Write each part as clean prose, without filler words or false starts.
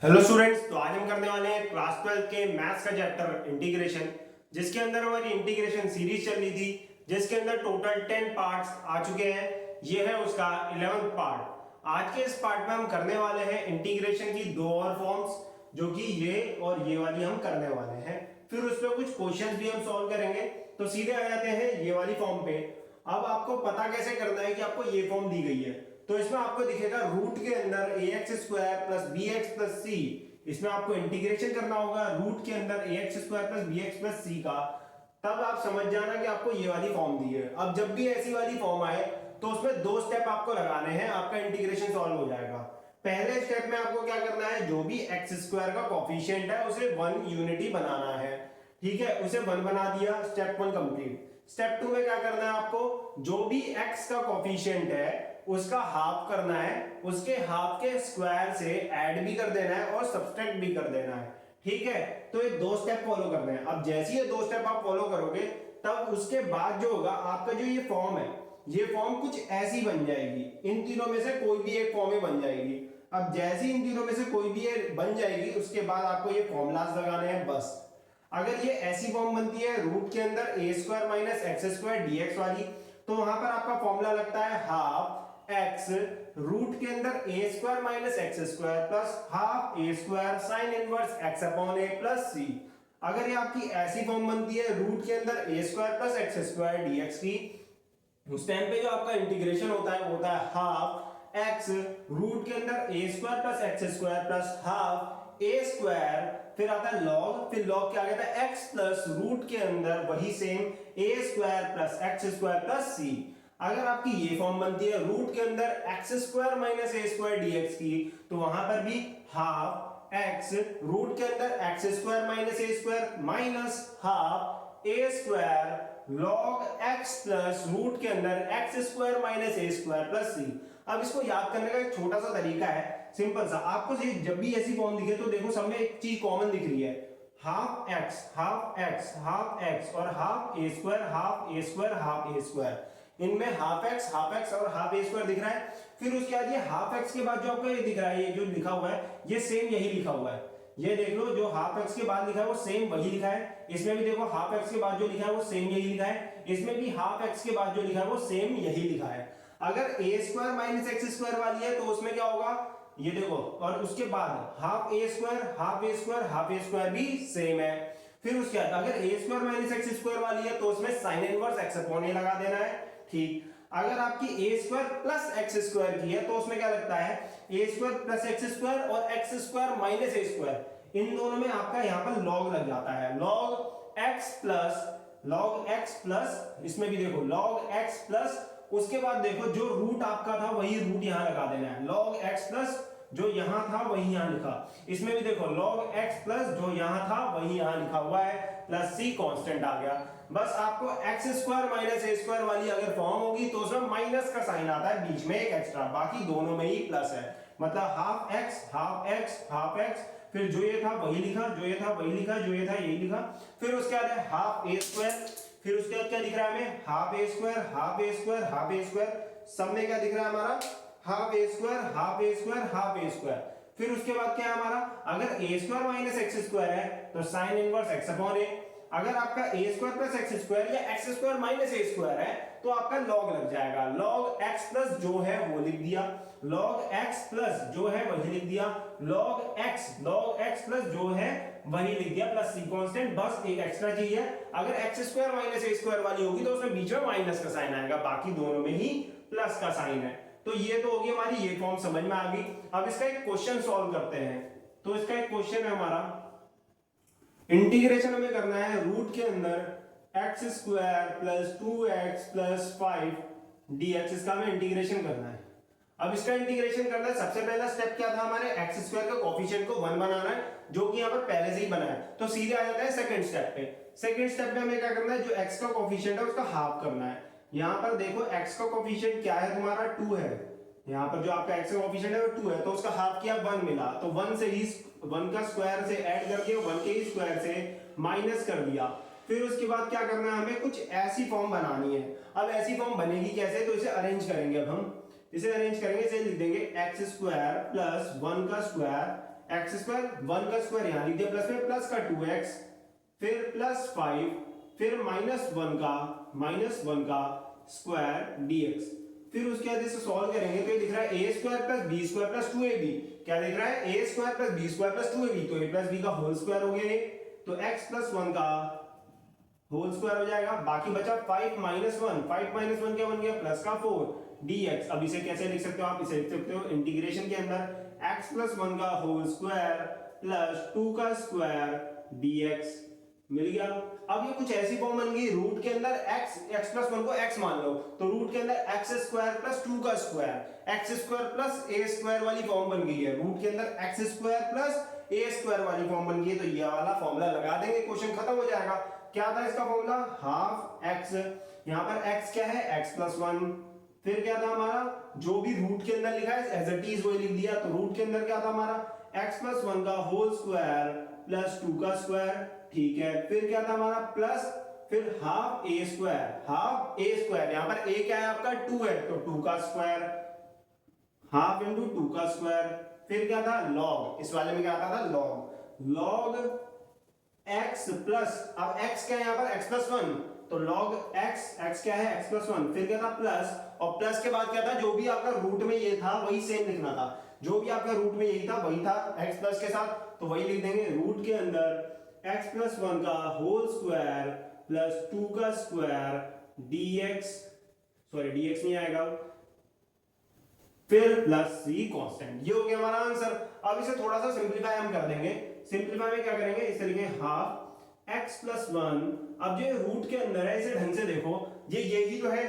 Hello students, तो आज हम करने वाले हैं क्लास 12 के मैथ्स का चैप्टर इंटीग्रेशन, जिसके अंदर हमारी इंटीग्रेशन सीरीज चल रही थी, जिसके अंदर टोटल 10 पार्ट्स आ चुके हैं। ये है उसका 11th पार्ट। आज के इस पार्ट में हम करने वाले हैं इंटीग्रेशन की दो और फॉर्म्स, जो कि ये और ये वाली हम करने वाले हैं। फिर उस पर कुछ क्वेश्चंस भी हम सॉल्व करेंगे। तो सीधे आ जाते हैं ये वाली फॉर्म पे। अब आपको पता कैसे करना है कि आपको ये फॉर्म दी गई है। तो इसमें आपको दिखेगा रूट के अंदर A X square plus B X plus C. इसमें आपको इंटीग्रेशन करना होगा रूट के अंदर A X square plus B X plus C का। तब आप समझ जाना कि आपको ये वाली फॉर्म दी है। अब जब भी ऐसी वाली फॉर्म आए तो उसमें दो स्टेप आपको लगाने हैं, आपका इंटीग्रेशन सॉल्व हो जाएगा। पहले स्टेप में आपको क्या करना है, जो भी एक्स स्क्वायर का कॉफिशिएंट है उसे वन यूनिटी बनाना है। ठीक है, उसे वन बना दिया, step one complete. Step two में क्या करना है आपको, जो भी x का कॉफिशिएंट है उसका हाफ करना है, उसके हाफ के स्क्वायर से ऐड भी कर देना है और सब्सट्रैक्ट भी कर देना है। ठीक है, तो ये दो स्टेप फॉलो करने हैं। अब जैसे ये दो स्टेप आप फॉलो करोगे तब उसके बाद जो होगा आपका जो ये फॉर्म है, ये फॉर्म कुछ ऐसी बन जाएगी। इन तीनों में से कोई भी एक फॉर्म ही बन जाएगी। अब जैसे इन तीनों में से कोई भी बन जाएगी उसके बाद आपको ये फॉर्मूलाज लगाने हैं बस। अगर ये ऐसी फॉर्म बनती है रूट के अंदर A square minus x square DX वाली, तो वहां पर आपका फॉर्मूला लगता है हाफ एक्स रूट के अंदर A square minus x square plus half A square sine inverse X upon A plus C. अगर ये आपकी ऐसी फॉर्म बनती है रूट के अंदर A square plus x square DX की, उस टाइम पे जो आपका इंटीग्रेशन होता है वो होता है हाफ एक्स रूट के अंदर A square plus x square plus half A square, फिर आता है लॉग, फिर लॉग क्या कहता है एक्स प्लस रूट के अंदर वही same A square plus x square plus C. अगर आपकी ये फॉर्म बनती है रूट के अंदर x square minus A square DX की, तो वहां पर भी हाफ एक्स रूट के अंदर x square minus A square minus half A square log X plus root के अंदर x square minus A square plus C. अब इसको याद करने का एक छोटा सा तरीका है, सिंपल सा। आपको जब भी ऐसी फॉर्म दिखे तो देखो सब में एक चीज कॉमन दिख रही है, half x half x half x और half A square half A square half A square. इनमें हाफ एक्स और हाफ ए स्क्वायर दिख रहा है। फिर उसके बाद ये हाफ एक्स के बाद जो आपको ये दिख रहा है, ये जो लिखा हुआ है ये सेम यही लिखा हुआ है। ये देख लो, जो हाफ एक्स के बाद लिखा है वो सेम वही लिखा है। इसमें भी देखो हाफ एक्स के बाद जो लिखा है वो सेम यही लिखा है। इसमें भी हाफ एक्स के बाद जो लिखा है वो सेम यही लिखा है। अगर ए स्क्वायर माइनस एक्स स्क्वायर वाली है तो उसमें क्या होगा, ये देखो, और उसके बाद half A square half A square half A square भी सेम है। फिर उसके बाद अगर ए स्क्वायर माइनस एक्स स्क्वायर वाली है तो उसमें साइन इनवर्स एक्स अपॉन ए लगा देना है। ठीक, अगर आपकी ए स्क्वायर प्लस एक्स स्क्वायर की है तो उसमें क्या लगता है, a square plus x square और x square minus A square, इन दोनों में आपका यहां पर लॉग लग जाता है। लॉग एक्स प्लस इसमें भी देखो लॉग एक्स प्लस, उसके बाद देखो जो रूट आपका था वही रूट यहां लगा देना है। लॉग एक्स प्लस जो यहां था वही यहां लिखा। इसमें भी देखो लॉग एक्स प्लस जो यहां था वही यहां लिखा हुआ है, प्लस सी कांस्टेंट आ गया। बस आपको x square minus A square वाली अगर फॉर्म होगी तो उसमें माइनस का साइन आता है बीच में एक एक्स्ट्रा, बाकी दोनों में ही प्लस है। मतलब half x half x half x, फिर जो ये था वही लिखा, जो ये था वही लिखा, जो ये था यही लिखा। फिर उसके बाद है हाफ ए स्क्वायर, फिर उसके बाद क्या दिख रहा है हमें, half A square half A square half A square. सब में क्या दिख रहा है हमारा, half A square half A square half A square. फिर उसके बाद क्या है हमारा, अगर ए स्क्वायर माइनस एक्स स्क्वायर है तो साइन इनवर्स एक्स अपॉन ए। अगर आपका ए स्क्वायर प्लस एक्स स्क्वायर या x square minus A square है तो आपका लॉग लग जाएगा। लॉग एक्स प्लस जो है वो लिख दिया, लॉग एक्स प्लस जो है वही लिख दिया, लॉग एक्स प्लस जो है वही लिख दिया, प्लस सी कांस्टेंट। बस एक एक्स्ट्रा चाहिए, अगर x square minus A square वाली होगी तो उसमें बीच में माइनस का साइन आएगा, बाकी दोनों में ही प्लस का साइन है। तो ये तो होगी हमारी ये फॉर्म समझ में आ गई। अब इसका एक क्वेश्चन सॉल्व करते हैं। तो इसका एक क्वेश्चन है हमारा, इंटीग्रेशन हमें करना है रूट के अंदर x square plus 2x plus 5 dx, इसका हमें इंटीग्रेशन करना है। अब इसका इंटीग्रेशन करना है, सबसे पहला स्टेप क्या था हमारे, एक्स स्क्वायर का कोफिशिएंट को 1 बनाना है, जो कि यहाँ पर पहले से ही बना है। तो सीधे आ जाता है सेकंड स्टेप पे। सेकंड स्टेप में हमें क्या करना है, जो x का कोफिशिएंट है उसका हाफ करना है। यहाँ पर देखो x का कोफिशिएंट क्या है तुम्हारा, 2 है। यहाँ पर जो आपका x का कोफिशिएंट है वो 2 है, तो उसका हाफ किया 1 मिला, तो 1 से ही 1 का स्क्वायर से ऐड करके 1 के ही स्क्वायर से माइनस कर दिया। फिर उसके बाद क्या करना है, हमें कुछ ऐसी फॉर्म बनानी है। अब ऐसी फॉर्म बनेगी कैसे, तो इसे अरेंज करेंगे। अब हम इसे अरेंज करेंगे, इसे लिख देंगे एक्स स्क्वायर प्लस 1 का स्क्वायर एक्स स्क्वायर 1 का स्क्वायर यहाँ लिख दिया प्लस में, प्लस का 2x, फिर प्लस 5, फिर -1 का स्क्वायर dx। फिर उसके बाद इसे सॉल्व करेंगे तो ये दिख रहा है a square plus b square plus 2ab। क्या दिख रहा है? a square plus b square plus 2ab, तो a प्लस b का होल स्क्वायर हो गया ये, तो x प्लस 1 का होल स्क्वायर हो जाएगा। बाकी बचा 5 माइनस 1, 5 माइनस 1 क्या बन गया? प्लस का 4 dx। अब इसे कैसे लिख सकते हो आप? इसे लिख सकते हो इंटीग्रेशन के अंदर x प्लस 1 का होल स्क्वायर प्लस 2 का स्क्वायर dx। मिल गया। अब ये कुछ ऐसी फॉर्म बन गई, रूट के अंदर x प्लस 1 को x मान लो, तो रूट के अंदर x स्क्वायर प्लस 2 का square x square plus a square वाली फॉर्म बन गई है। रूट के अंदर x square plus a square वाली फॉर्म बन गई है, तो ये वाला फॉर्मूला लगा देंगे, क्वेश्चन खत्म हो जाएगा। क्या था इसका फॉर्मूला? हाफ x, यहाँ पर x क्या है? x plus 1। फिर क्या था हमारा? जो भी रूट के अंदर लिखा है एज इट इज वही लिख दिया। तो रूट के अंदर क्या था हमारा? x प्लस 1 का होल स्क्वायर प्लस 2 का स्क्वायर, ठीक है। फिर क्या था हमारा? प्लस, फिर हाफ a स्क्वायर, यहाँ पर a क्या है आपका? 2 है, तो 2 का स्क्वायर, हाफ इंटू 2 का स्क्वायर। फिर क्या था? लॉग, इस वाले में क्या आता था? लॉग x प्लस, अब x क्या है यहाँ पर? x प्लस 1, तो log x क्या है? x plus 1। फिर क्या था? प्लस, और प्लस के बाद क्या था? जो भी आपका रूट में ये था वही सेम लिखना था, जो भी आपका रूट में यही था वही था x प्लस के साथ, तो वही लिख देंगे। रूट के अंदर x प्लस 1 का होल स्क्वायर प्लस 2 का स्क्वायर dx, सॉरी dx नहीं आएगा, फिर प्लस c कांस्टेंट। ये हो गया हमारा आंसर। अब इसे थोड़ा सा सिंपलीफाई हम कर देंगे। सिंपलीफाई में क्या करेंगे? इस तरीके हाफ x प्लस 1, अब जो रूट के अंदर है इसे ढंग से देखो, यही तो है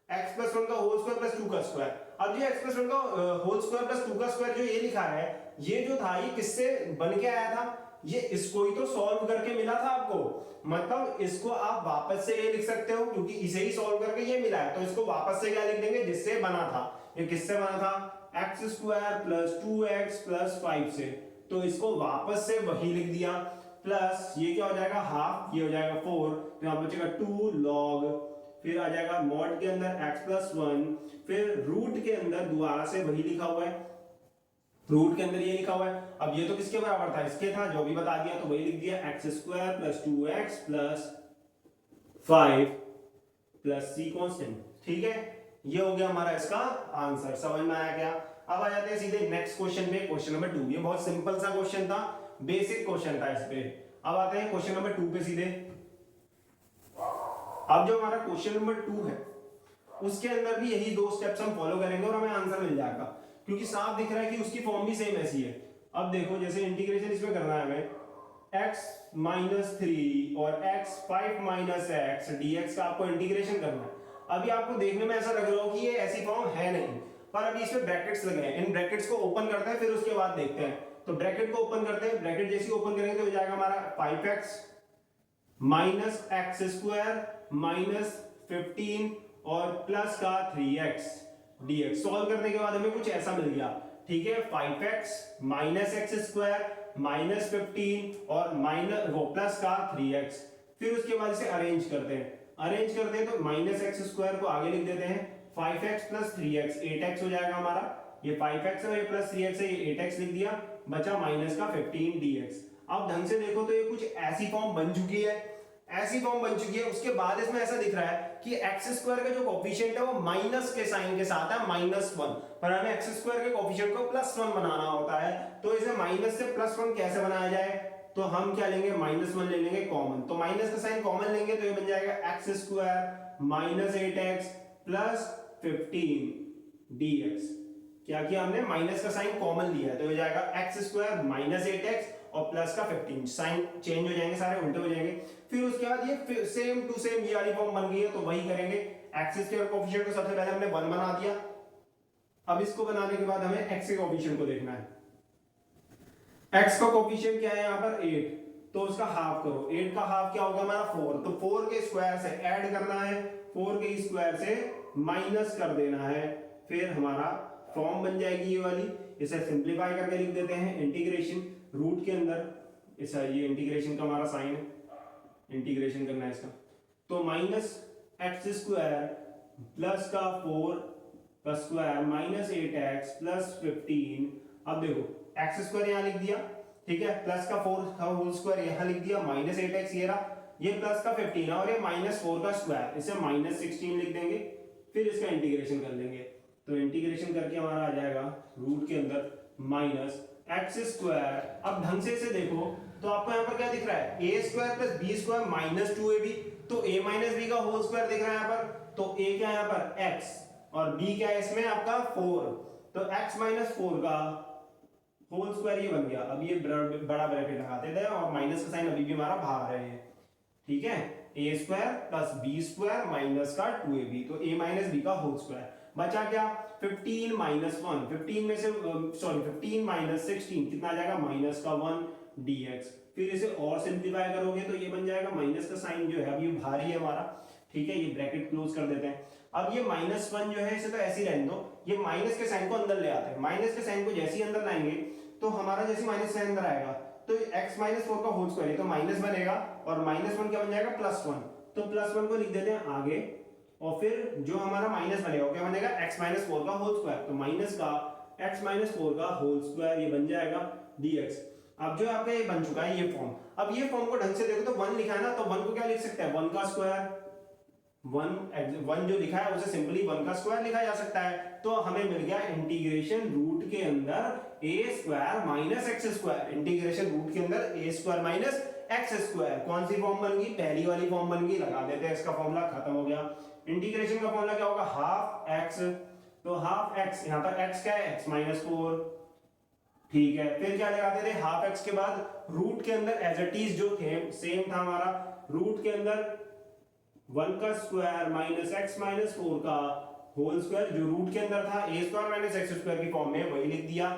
x प्लस 1 का होल स्क्वायर प्लस 2 का स्क्वायर। अब ये x प्लस 1 का होल स्क्वायर प्लस 2 का स्क्वायर जो ये लिखा है, ये जो था ये किससे बन के आया था? ये इसको ही तो सॉल्व करके मिला था आपको, मतलब इसको आप वापस से ये लिख सकते हो क्योंकि इसे ही सॉल्व करके ये मिला है, तो इसको वापस से क्या लिख देंगे? जिससे बना था। ये किससे बना था? X square plus 2x plus 5 से, तो इसको वापस से वही लिख दिया। प्लस ये क्या हो जाएगा? हाफ, ये हो जाएगा 4, तो यहां बचेगा 2 लॉग, फिर आ जाएगा मॉड के अंदर x प्लस 1, फिर रूट के अंदर दोबारा से वही लिखा हुआ है, रूट के अंदर ये लिखा हुआ है। अब ये तो किसके बराबर था? इसके था, जो भी बता दिया तो वही लिख दिया, x square plus 2x plus 5 plus c constant, ठीक है। ये हो गया हमारा इसका आंसर। समझ में आया क्या? अब आ जाते हैं सीधे नेक्स्ट क्वेश्चन पे, क्वेश्चन नंबर 2। ये बहुत सिंपल सा क्वेश्चन था, बेसिक क्वेश्चन था इस पे। अब आते हैं क्वेश्चन नंबर 2 पे सीधे। अब जो हमारा क्वेश्चन नंबर 2 है उसके अंदर भी यही 2 स्टेप्स हम फॉलो करेंगे और हमें आंसर मिल जाएगा, क्योंकि साफ दिख रहा है कि उसकी फॉर्म भी सेम ऐसी है। अब देखो, जैसे इंटीग्रेशन इसमें करना है हमें x माइनस 3 और x 5 माइनस एक्स dx का आपको इंटीग्रेशन करना है। अभी आपको देखने में ऐसा लग रहा हो कि ये ऐसी फॉर्म है नहीं, पर अभी इसमें ब्रैकेट्स लगे हैं, इन ब्रैकेट्स को ओपन करते हैं, फिर उसके बाद देखते हैं। तो ब्रैकेट को ओपन करते हैं, ब्रैकेट जैसे ओपन करेंगे तो हो जाएगा हमारा 5x minus x square minus 15 और प्लस का 3x dx। सॉल्व करने के बाद हमें कुछ ऐसा मिल गया, ठीक है। 5x minus x square minus 15 और माइनस वो प्लस का 3x। फिर उसके बाद इसे अरेंज करते हैं, तो माइनस एक्स स्क्वायर को आगे लिख देते हैं, 5x प्लस 3x 8x हो जाएगा हमारा। ये 5x है, ये प्लस 3x है, ये 8x लिख दिया, बचा माइनस का 15 dx। अब ढंग से देखो तो ये कुछ ऐसी फॉर्म बन चुकी है, उसके बाद इसमें ऐसा दिख रहा है कि एक्स स्क्वायर का जो कोफिशिएंट है वो माइनस के साइन के साथ है, -1, पर हमें एक्स स्क्वायर के कोफिशिएंट को +1 बनाना होता है। तो इसे माइनस से +1 कैसे बनाया जाए? तो हम क्या लेंगे? -1 ले लेंगे कॉमन, तो माइनस का साइन कॉमन लेंगे तो ये बन जाएगा x square minus 8x plus 15 dx। क्या किया हमने? माइनस का साइन कॉमन लिया है, तो हो जाएगा एक्स स्क्वायर माइनस 8x और प्लस का 15, साइन चेंज हो जाएंगे, सारे उल्टे हो जाएंगे। फिर उसके बाद ये सेम टू सेम ये वाली फॉर्म बन गई है, तो वही करेंगे। एक्स स्क्वायर कोफिशिएंट को सबसे पहले हमने 1 बना दिया। अब इसको बनाने के बाद हमें एक्स के कोफिशिएंट को देखना है। एक्स का कोफिशिएंट क्या है यहाँ पर? 8, तो उसका हाफ करो। 8 का हाफ क्या होगा हमारा? 4, तो 4 के स्क्वायर से ऐड करना है, 4 के स्क्वायर से माइनस कर देना है, फिर हमारा फॉर्म बन जाएगी ये वाली। इसे सिंप्लीफाई करके लिख देते हैं, इंटीग्रेशन रूट के अंदर ऐसा, ये इंटीग्रेशन का हमारा साइन है, इंटीग्रेशन करना है इसका, तो माइनस एक्स स्क्वायर प्लस का 4 का स्क्वायर माइनस 8x प्लस 15। अब देखो एक्स स्क्वायर यहाँ लिख दिया, ठीक है, प्लस का 4 का होल स्क्वायर यहाँ लिख दिया, माइनस 8x ये रहा, ये प्लस का 15 है और ये माइनस 4 का स्क्वायर, इसे माइनस 16 लिख देंगे, फिर इसका इंटीग्रेशन कर लेंगे। तो इंटीग्रेशन करके हमारा आ जाएगा रूट के अंदर माइनस एक्स स्क्वायर। अब ढंग से इसे देखो तो आपको यहाँ पर क्या दिख रहा है, a square plus B square minus 2ab, तो a माइनस बी का होल स्क्वायर दिख रहा है यहाँ पर, तो a क्या है यहाँ पर x और b क्या है इसमें आपका 4, तो x माइनस 4 का होल स्क्वायर ये बन गया। अब ये बड़ा ब्रैकेट लगाते थे और माइनस का साइन अभी भी हमारा बाहर है, ठीक है, a square plus b square minus का 2ab, तो a माइनस b का होल स्क्वायर बचा क्या 15 माइनस 1, 15 में से सॉरी 15 माइनस 16 कितना आ जाएगा माइनस का 1 dx, फिर इसे और सिंप्लीफाई करोगे तो ये बन जाएगा माइनस का साइन जो है अभी भारी है हमारा, ठीक है, ये ब्रैकेट क्लोज कर देते हैं। अब ये माइनस 1 जो है इसे तो ऐसे ही रहने दो, ये माइनस के साइन को अंदर ले आते हैं, माइनस के साइन को जैसे ही अंदर लाएंगे तो हमारा जैसे माइनस साइन अंदर आएगा तो x माइनस 4 का होल स्क्वायर तो माइनस बनेगा और माइनस 1 क्या बन जाएगा प्लस 1, तो प्लस 1 को लिख देते हैं आगे और फिर जो हमारा माइनस बनेगा क्या बनेगा x माइनस 4 का होल स्क्वायर, तो माइनस का x माइनस 4 का होल स्क्वायर ये बन जाएगा dx। अब जो आपका ये बन चुका है ये फॉर्म, अब ये फॉर्म को ढंग से देखो तो 1 लिखा है ना, तो 1 को क्या लिख सकते हैं 1 का स्क्वायर, 1 जो लिखा है उसे सिंपली 1 का स्क्वायर लिखा जा सकता है, तो हमें मिल गया इंटीग्रेशन रूट के अंदर a square minus x square, integration root के अंदर a square minus x square, कौन सी फॉर्म बन गई पहली वाली फॉर्म बन गई, लगा देते हैं इसका फॉर्मूला खत्म हो गया। इंटीग्रेशन का फॉर्मूला क्या होगा हाफ एक्स, तो हाफ एक्स यहाँ पर x क्या है x माइनस 4, ठीक है, फिर क्या लगाते थे हाफ एक्स के बाद रूट के अंदर एज इट इज जो थे सेम था हमारा, रूट के अंदर 1 का स्क्वायर माइनस एक्स माइनस 4 का होल स्क्वायर, जो रूट के अंदर था a square minus x square की फॉर्म में वही लिख दिया।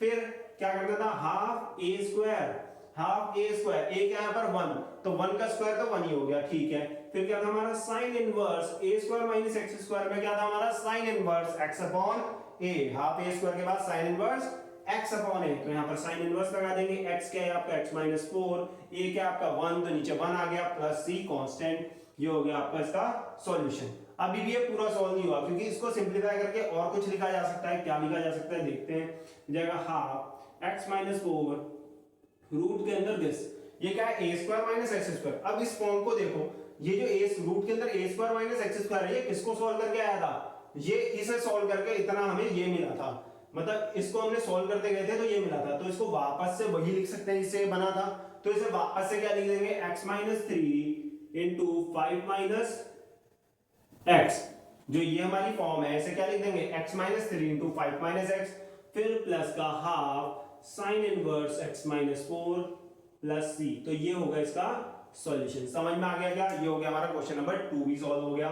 फिर क्या करना था half a square, half a square, a क्या है पर 1, तो 1 का स्क्वायर तो 1 ही हो गया, ठीक है, फिर क्या था हमारा sine inverse a square minus x square में क्या था हमारा sine inverse x upon a, half a square के बाद sine inverse x upon a, तो यहाँ पर साइन इनवर्स लगा देंगे, x क्या है आपका x माइनस 4, a क्या आपका 1, तो नीचे 1 आ गया प्लस c कांस्टेंट, ये हो गया आपका इसका सॉल्यूशन। अभी भी ये पूरा सॉल्व नहीं हुआ क्योंकि इसको सिंपलीफाई करके और कुछ लिखा जा सकता है, क्या लिखा जा सकता है देखते हैं, जगह हाफ x माइनस 4 रूट के अंदर दिस, ये क्या है a square minus x square. अब इस फॉर्म को देखो, ये जो a रूट के अंदर a square minus x square है ये किसको सॉल्व करके आया था, ये इसे सॉल्व करके इतना हमें ये मिला था, मतलब इसको हमने सॉल्व करते गए थे तो ये मिला था, तो इसको वापस से वही लिख सकते हैं इससे बना था, तो इसे वापस से क्या लिख देंगे x minus 3 into 5 minus x, जो ये हमारी फॉर्म है इसे क्या लिख देंगे x minus 3 into 5 minus x, फिर प्लस का half sine inverse x minus 4 plus c, तो ये होगा इसका सॉल्यूशन। समझ में आ गया क्या, ये हो गया हमारा क्वेश्चन नंबर 2 भी सॉल्व हो गया,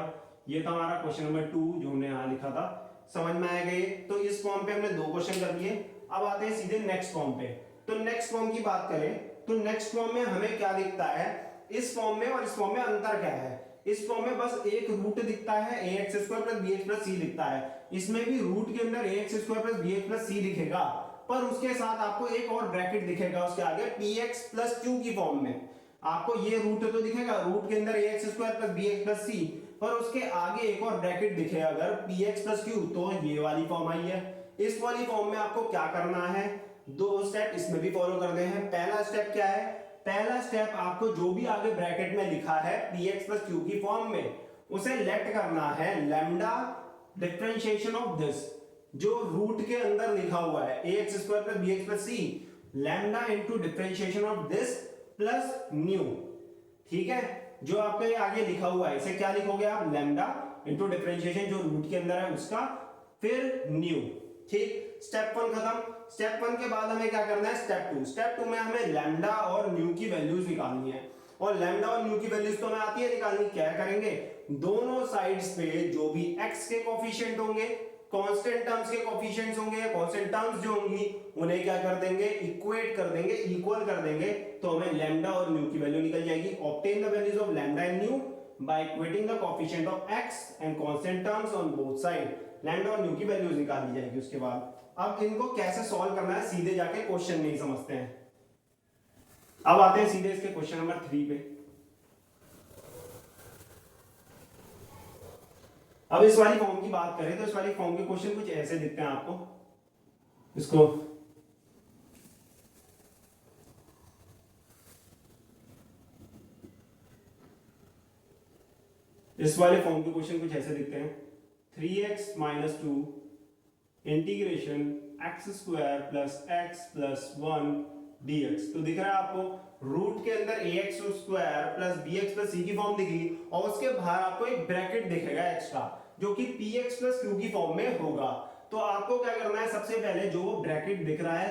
ये था हमारा क्वेश्चन नंबर 2 जो हमने यहाँ लिखा था, समझ में आया गए। तो इस फॉर्म पे हमने 2 क्वेश्चन कर लिए, अब आते हैं सीधे नेक्स्ट फॉर्म पे। तो नेक्स्ट फॉर्म की बात करें तो नेक्स्ट फॉर्म में हमें क्या दिखता है, इस फॉर्म में और इस फॉर्म में अंतर क्या है, इस फॉर्म में बस एक रूट दिखता है ax square plus bx plus c दिखता है, इसमें भी रूट के अंदर ax square plus bx plus c दिखेगा, पर उसके साथ आपको एक और ब्रैकेट दिखेगा उसके आगे px प्लस q की फॉर्म में, आपको ये रूट तो दिखेगा रूट के अंदर ax square plus bx plus c, पर उसके आगे एक और ब्रैकेट दिखे अगर px प्लस q, तो ये वाली फॉर्म आई है। इस वाली फॉर्म में आपको क्या करना है, 2 स्टेप इसमें भी फॉलो करते हैं। पहला स्टेप क्या है, पहला स्टेप आपको जो भी आगे ब्रैकेट में लिखा है px प्लस q की फॉर्म में उसे लेट करना है लैम्डा डिफरेंशिएशन ऑफ दिस, जो रूट के अंदर लिखा हुआ है ax square plus bx plus c, lambda into differentiation of this plus new, ठीक है, जो आपका ये आगे लिखा हुआ है इसे क्या लिखोगे आप लैम्डा इनटू डिफरेंशिएशन जो रूट के अंदर है उसका, फिर न्यू, ठीक, स्टेप 1 खत्म। स्टेप 1 के बाद हमें क्या करना है स्टेप 2, स्टेप 2 में हमें लैम्डा और न्यू की वैल्यूज निकालनी है, और लैम्डा और न्यू की वैल्यूज तो हमें आती है निकालनी, क्या करेंगे दोनों साइड्स पे जो भी x के कोफिशिएंट होंगे, कांस्टेंट टर्म्स के कोफिशिएंट्स होंगे, कांस्टेंट टर्म्स जो होंगी उन्हें क्या कर देंगे इक्वेट कर देंगे, इक्वल कर देंगे, तो हमें लैम्डा और न्यू की वैल्यू निकल जाएगी। Obtain the values of lambda and nu by equating the coefficient of x and constant terms on both side, lambda और न्यू की वैल्यूज निकाल दी जाएगी। उसके बाद अब इनको कैसे सॉल्व करना है सीधे जाके क्वेश्चन नहीं समझते हैं, अब आते हैं सीधे इसके क्वेश्चन नंबर 3 पे। अब इस वाली फॉर्म की बात करें तो इस वाली फॉर्म के क्वेश्चन कुछ ऐसे दिखते हैं आपको, इसको इस वाले फॉर्म के क्वेश्चन कुछ ऐसे दिखते हैं, 3x minus 2 integration x square plus x plus 1 dx। तो दिख रहा है आपको रूट के अंदर ax square plus bx plus c की फॉर्म दिखेगी और उसके बाहर आपको एक ब्रैकेट दिखेगा एक्स्ट्रा जो कि px प्लस q की फॉर्म में होगा। तो आपको क्या करना है, सबसे पहले जो वो ब्रैकेट दिख रहा है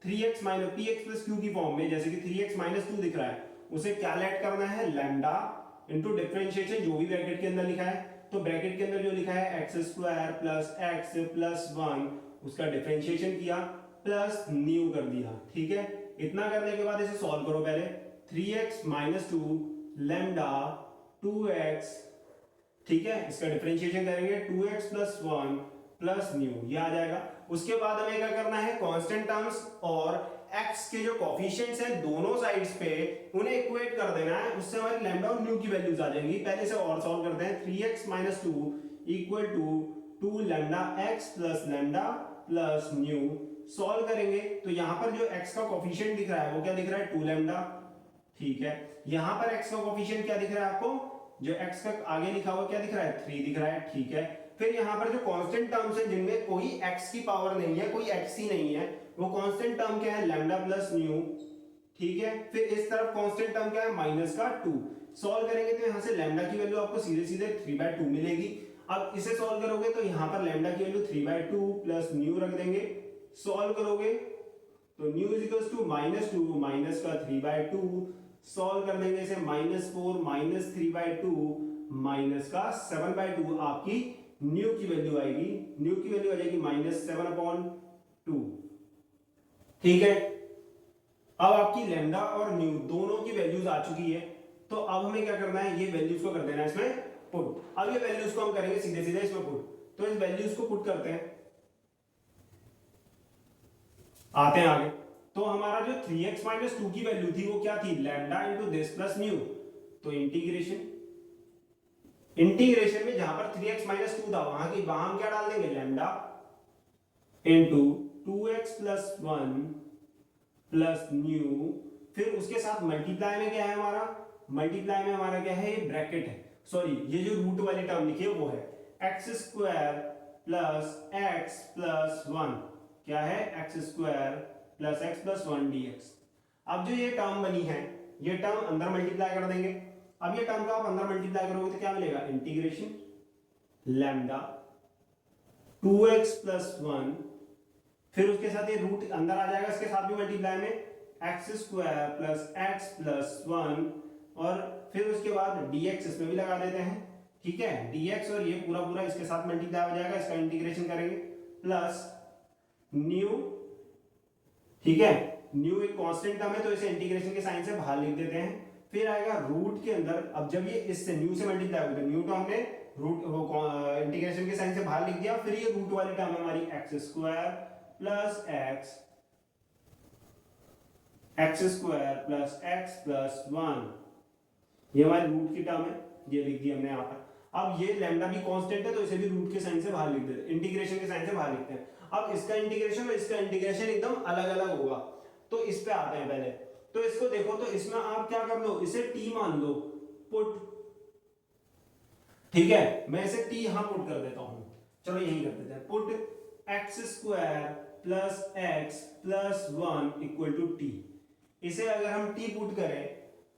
3x minus px plus q की फॉर्म में, जैसे कि 3x माइनस 2 दिख रहा है, उसे क्या लेट करना है, लैम्डा इनटू डिफरेंशिएशन जो भी ब्रैकेट के अंदर लिखा है। तो ब्रैकेट के अंदर जो लिखा है x square plus x plus 1 उसका डिफरेंशिएशन किया प्लस न्यू कर दिया। ठीक है, इतना करने के बाद इसे सॉल्व करो। पहले 3x माइनस 2 लैम्डा 2x, ठीक है, इसका डिफरेंशिएशन करेंगे 2x प्लस 1 प्लस न्यू, ये आ जाएगा। उसके बाद हमें क्या करना है, कांस्टेंट टर्म्स और x के जो कोफिशिएंट्स हैं दोनों साइड्स पे उन्हें इक्वेट कर देना है, उससे हमारी लैम्डा और न्यू की वैल्यूज आ जाएंगी। पहले से और सॉल्व करते हैं। 3x minus 2 equal to 2 lambda x plus lambda plus nu. Solve करेंगे तो यहां पर जो x का कोफिशिएंट दिख रहा है वो क्या दिख रहा है, 2 लैम्डा। ठीक है, यहां पर x का कोफिशिएंट क्या दिख रहा है आपको, जो x का आगे लिखा हुआ क्या दिख रहा है, 3 दिख रहा है। ठीक है, फिर यहां पर जो कांस्टेंट टर्म्स है जिनमें कोई x की पावर नहीं है, कोई x ही नहीं है, वो कांस्टेंट टर्म क्या है, लैम्डा प्लस न्यू। ठीक है, फिर इस तरफ कांस्टेंट टर्म क्या है, माइनस का 2। सॉल्व करेंगे तो यहां से लैम्डा की वैल्यू आपको सीधे सीधे 3/2 मिलेगी। अब इसे सॉल्व करोगे तो यहां पर लैम्डा की वैल्यू 3/2 प्लस न्यू रख देंगे। सॉल्व करोगे तो nu is equals to minus 2 minus का 3/2। सॉल्व कर देंगे इसे, -4 माइनस 3/2 माइनस का 7/2 आपकी न्यू की वैल्यू आएगी। न्यू की वैल्यू आ जाएगी -7/2। ठीक है, अब आपकी लैम्डा और न्यू दोनों की वैल्यूज आ चुकी है। तो अब हमें क्या करना है, ये वैल्यूज को कर देना है इसमें पुट। अब ये वैल्यूज को हम करेंगे सीधे सीधे इसमें पुट। तो इस वैल्यूज को पुट करते हैं, आते हैं आगे। तो हमारा जो 3x माइनस 2 की वैल्यू थी वो क्या थी, lambda into this plus new. तो इंटीग्रेशन में जहां पर 3x माइनस 2 था वहां हम क्या डाल देंगे, lambda into 2x plus 1 plus new. फिर उसके साथ मल्टीप्लाई में क्या है हमारा, मल्टीप्लाई में हमारा क्या है, ये ब्रैकेट है, सॉरी ये जो रूट वाली टर्म लिखी है वो है x square plus x plus 1, क्या है, x square plus x plus 1 dx। अब जो ये टर्म बनी है ये टर्म अंदर मल्टीप्लाई कर देंगे। अब ये टर्म को आप अंदर मल्टीप्लाई करोगे तो क्या मिलेगा, इंटीग्रेशन लैम्डा 2x प्लस 1, फिर उसके साथ ये रूट अंदर आ जाएगा, इसके साथ भी मल्टीप्लाई में x square plus x plus 1, और फिर उसके बाद dx इसमें भी लगा देते हैं। ठीक है, dx और ये पूरा पूरा इसके साथ मल्टीप्लाई हो जाएगा, इसका इंटीग्रेशन करेंगे प्लस न्यू। ठीक है, न्यू एक कांस्टेंट टर्म है तो इसे इंटीग्रेशन के साइन से बाहर लिख देते हैं। फिर आएगा रूट के अंदर, अब जब ये इससे न्यू से मल्टीप्लाई होगा तो न्यू तो हमने रूट इंटीग्रेशन के साइन से बाहर लिख दिया। फिर ये रूट वाली टर्म है हमारी x square plus x square plus x plus 1, ये हमारी रूट की टर्म है, ये लिख दी हमने यहाँ पर। अब ये लैम्डा भी कांस्टेंट है तो इसे भी रूट के साइन से बाहर लिख देते हैं, इंटीग्रेशन के साइन से बाहर लिखते हैं। अब इसका इंटीग्रेशन और इसका इंटीग्रेशन एकदम अलग अलग होगा। तो इस पे आते हैं पहले। तो इसको देखो, तो इसमें आप क्या कर लो, इसे t मान लो, पुट। ठीक है, मैं इसे t यहां पुट कर देता हूं, चलो यही कर देते हैं, put x square plus x plus 1 equal to t. इसे अगर हम t पुट करें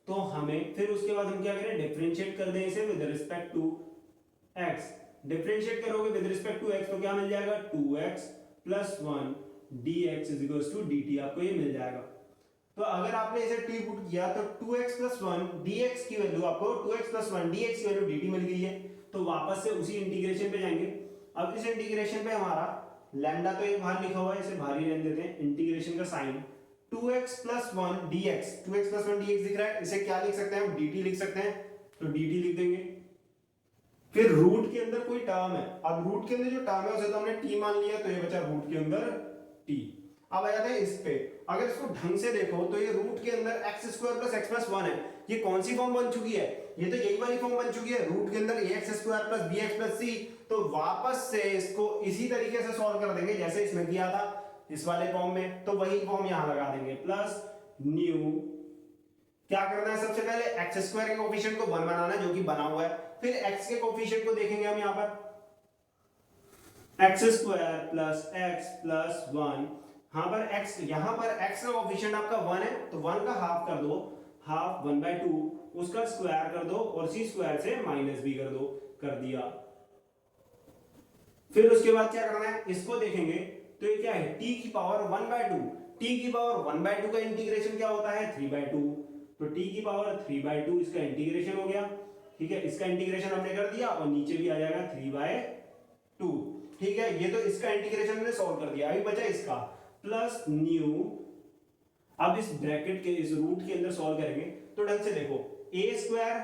तो हमें फिर उसके बाद हम क्या करें, डिफरेंशिएट कर दें इसे with respect to x। Differentiate करोगे विद रिस्पेक्ट टू x तो क्या मिल जाएगा, 2x plus 1 dx is equals to dt, आपको ये मिल जाएगा। तो अगर आपने इसे t पुट किया तो 2x प्लस 1 dx की वैल्यू आपको 2x प्लस 1 dx की वैल्यू dt मिल गई है। तो वापस से उसी इंटीग्रेशन पे जाएंगे। अब इस इंटीग्रेशन पे हमारा लैम्डा तो एक बाहर लिखा हुआ है, इसे बाहर ही रहने देते हैं, इंटीग्रेशन का sign 2x plus 1 dx, 2x plus 1 dx दिख रहा है, इसे क्या लिख सकते हैं हम, dt लिख सकते हैं, तो dt लिख देंगे। फिर रूट के अंदर कोई टर्म है, अब रूट के अंदर जो टर्म है उसे तो हमने t मान लिया, तो ये बचा रूट के अंदर t। अब आ जाते हैं इस पे, अगर इसको ढंग से देखो तो ये रूट के अंदर x square plus x plus 1 है, ये कौन सी फॉर्म बन चुकी है, ये तो यही वाली फॉर्म बन चुकी है, रूट के अंदर ax square plus bx plus c। तो वापस से इसको इसी तरीके से सॉल्व कर देंगे जैसे इसमें किया था इस वाले फॉर्म में, तो वही फॉर्म यहां लगा देंगे, प्लस न्यू क्या करना है, सबसे पहले एक्स स्क्वायर के कोफिशिएंट को 1 बनाना है जो कि बना हुआ है, फिर एक्स के कोफिशिएंट को देखेंगे हम यहाँ पर x square plus x plus 1, यहाँ पर x का कोफिशिएंट आपका 1 है तो 1 का हाफ कर दो, हाफ 1/2, उसका स्क्वायर कर दो और सी स्क्वायर से माइनस भी कर दो, कर दिया। फिर उसके बाद क्या करना है, इसको देखेंगे तो ये क्या है t की पावर 1/2, t की पावर 1/2 का इंटीग्रेशन क्या होता है 3/2, तो t की पावर 3/2 इसका इंटीग्रेशन हो गया, ठीक है, इसका इंटीग्रेशन हमने कर दिया और नीचे भी आ जाएगा 3/2, ठीक है, ये तो इसका इंटीग्रेशन हमने सॉल्व कर दिया। अभी बचा इसका प्लस न्यू, अब इस ब्रैकेट के इस रूट के अंदर सॉल्व करेंगे तो ढंग से देखो a square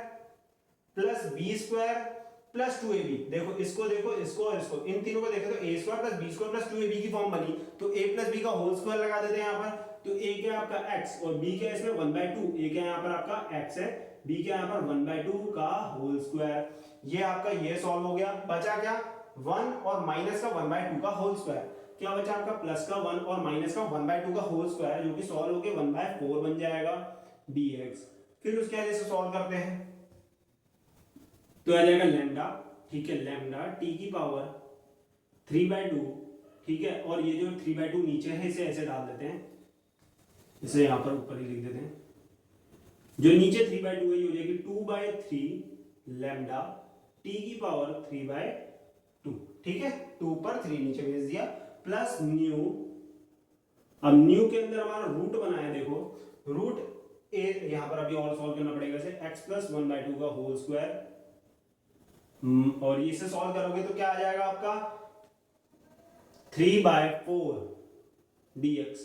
plus B square plus 2ab, देखो इसको और इसको, इन तीनों को देखो तो a square plus B square plus 2ab की फॉर्म बनी, तो a प्लस b का होल स्क्वायर लगा देते हैं यहाँ पर, तो a क्या आपका x और b क्या इसमें 1/2, a क्या यहाँ पर आपका x है, b क्या यहाँ पर 1/2 का होल स्क्वायर, ये आपका ये सॉल्व हो गया। बचा क्या 1 और माइनस का 1/2 का होल स्क्वायर, क्या बचा आपका प्लस का 1 और माइनस का 1/2 का होल स्क्वायर जो कि सॉल्व होके 1/4 बन जाएगा dx। फिर उसके आगे से सॉल्व करते हैं तो आ जाएगा लैम्डा, ठीक है, लैम्डा t की पावर 3/2, ठीक है, और ये जो 3/2 नीचे है इसे ऐसे डाल देते हैं, इसे यहाँ पर ऊपर ही लिख देते हैं, जो नीचे 3/2 है ये हो जाएगी 2/3 लैम्डा t की पावर 3/2, ठीक है, 2 पर 3 नीचे भेज दिया प्लस न्यू, अब न्यू के अंदर हमारा रूट बना है, देखो रूट ए यहां पर अभी और सॉल्व करना पड़ेगा इसे, x प्लस 1/2 का होल स्क्वायर, और इसे सॉल्व करोगे तो क्या आ जाएगा आपका 3/4 dx।